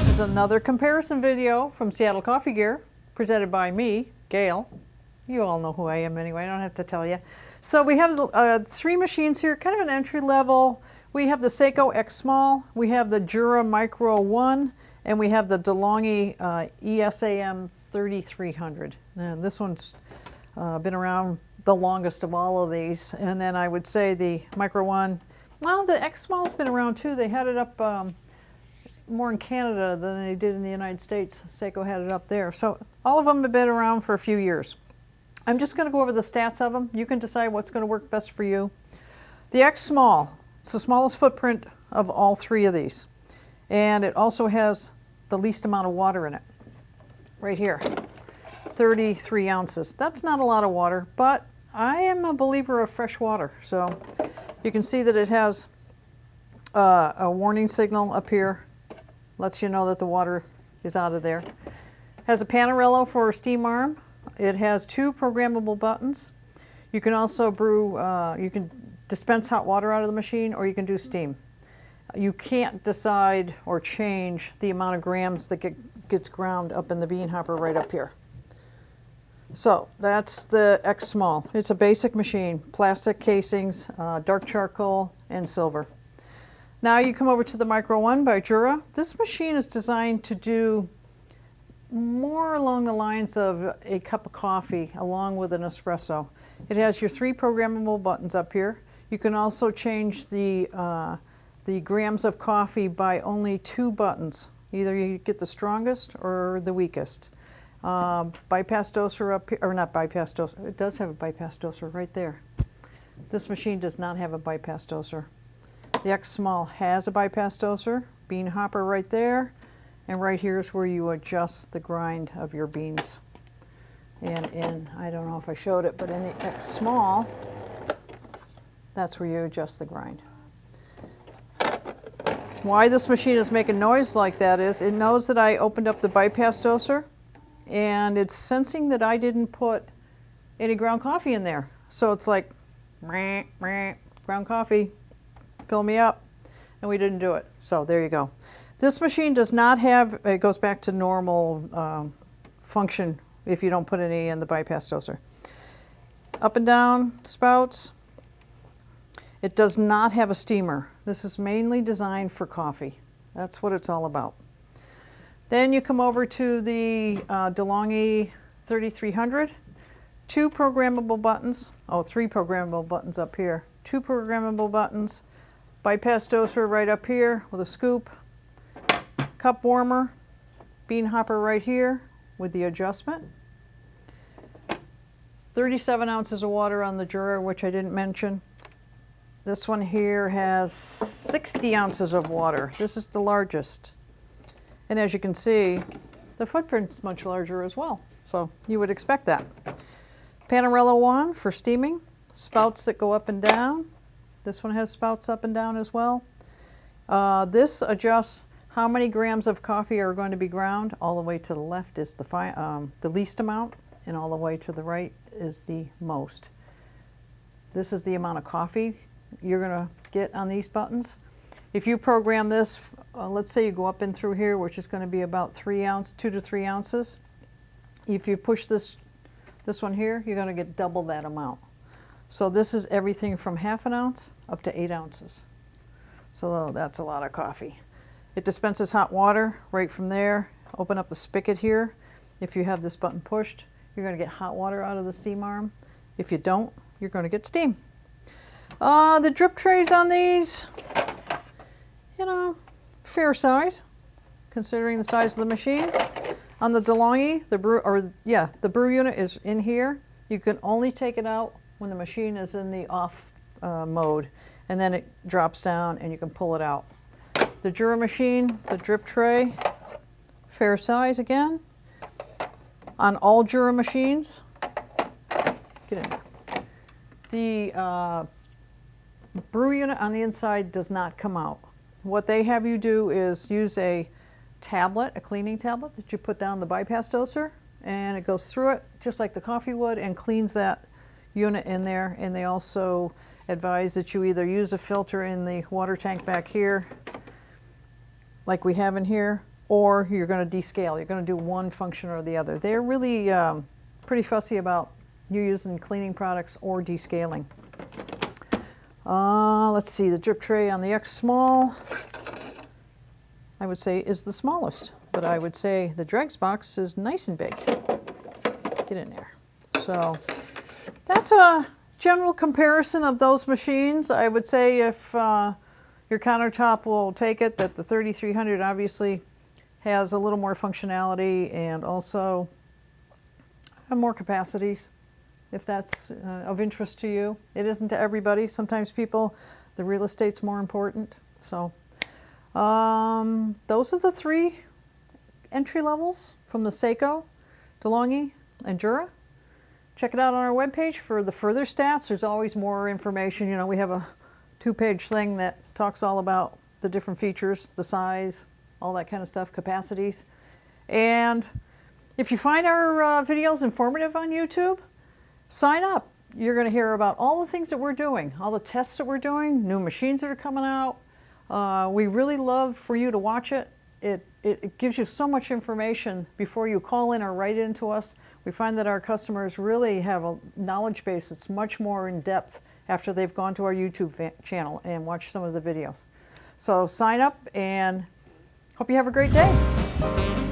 This is another comparison video from Seattle Coffee Gear, presented by me, Gail. You all know who I am anyway, I don't have to tell you. So we have 3 machines here, kind of an entry level. We have the Seiko X Small, we have the Jura Micro 1, and we have the DeLonghi ESAM3300. And this one's been around the longest of all of these. And then I would say the Micro 1, well, the X Small's been around too. They had it up more in Canada than they did in the United States. Seiko had it up there. So all of them have been around for a few years. I'm just going to go over the stats of them. You can decide what's going to work best for you. The X Small, it's the smallest footprint of all 3 of these. And it also has the least amount of water in it. Right here, 33 ounces. That's not a lot of water, but I am a believer of fresh water. So you can see that it has a warning signal up here. Lets you know that the water is out of there. Has a Panarello for a steam arm. It has 2 programmable buttons. You can also brew, you can dispense hot water out of the machine, or you can do steam. You can't decide or change the amount of grams that gets ground up in the bean hopper right up here. So that's the X Small. It's a basic machine, plastic casings, dark charcoal, and silver. Now you come over to the Micro 1 by Jura. This machine is designed to do more along the lines of a cup of coffee along with an espresso. It has your 3 programmable buttons up here. You can also change the grams of coffee by only 2 buttons. Either you get the strongest or the weakest. Bypass doser up here, or not bypass doser, it does have a bypass doser right there. This machine does not have a bypass doser. The X Small has a bypass doser, bean hopper right there, and right here is where you adjust the grind of your beans. And I don't know if I showed it, but in the X Small, that's where you adjust the grind. Why this machine is making noise like that is it knows that I opened up the bypass doser, and it's sensing that I didn't put any ground coffee in there. So it's like, meh, meh, ground coffee, fill me up, and we didn't do it. So there you go. This machine does not have, it goes back to normal function if you don't put any in the bypass doser. Up and down spouts. It does not have a steamer. This is mainly designed for coffee. That's what it's all about. Then you come over to the DeLonghi 3300. 2 programmable buttons. Oh, 3 programmable buttons up here. 2 programmable buttons. Bypass doser right up here with a scoop. Cup warmer. Bean hopper right here with the adjustment. 37 ounces of water on the Jura, which I didn't mention. This one here has 60 ounces of water. This is the largest. And as you can see, the footprint's much larger as well. So you would expect that. Panarello one for steaming. Spouts that go up and down. This one has spouts up and down as well. This adjusts how many grams of coffee are going to be ground. All the way to the left is the least amount, and all the way to the right is the most. This is the amount of coffee you're going to get on these buttons. If you program this, let's say you go up and through here, which is going to be about 2 to 3 ounces. If you push this one here, you're going to get double that amount. So this is everything from ½ an ounce up to 8 ounces. So that's a lot of coffee. It dispenses hot water right from there. Open up the spigot here. If you have this button pushed, you're going to get hot water out of the steam arm. If you don't, you're going to get steam. The drip trays on these, you know, fair size, considering the size of the machine. On the DeLonghi, the brew unit is in here. You can only take it out when the machine is in the off mode, and then it drops down and you can pull it out. The Jura machine, the drip tray, fair size again. On all Jura machines, get in there. The brew unit on the inside does not come out. What they have you do is use a tablet, a cleaning tablet that you put down the bypass doser, and it goes through it just like the coffee would and cleans that unit in there. And they also advise that you either use a filter in the water tank back here, like we have in here, or you're going to descale. You're going to do one function or the other. They're really pretty fussy about you using cleaning products or descaling. Let's see, the drip tray on the X Small, I would say is the smallest, but I would say the dregs box is nice and big. Get in there. So that's a general comparison of those machines. I would say if your countertop will take it, that the 3300 obviously has a little more functionality and also more capacities, if that's of interest to you. It isn't to everybody. Sometimes people, the real estate's more important. So those are the three entry levels from the Seiko, DeLonghi, and Jura. Check it out on our webpage for the further stats. There's always more information. You know, we have a 2-page thing that talks all about the different features, the size, all that kind of stuff, capacities. And if you find our videos informative on YouTube, sign up. You're going to hear about all the things that we're doing, all the tests that we're doing, new machines that are coming out. We really love for you to watch it. It gives you so much information before you call in or write into us. We find that our customers really have a knowledge base that's much more in depth after they've gone to our YouTube channel and watched some of the videos. So sign up and hope you have a great day.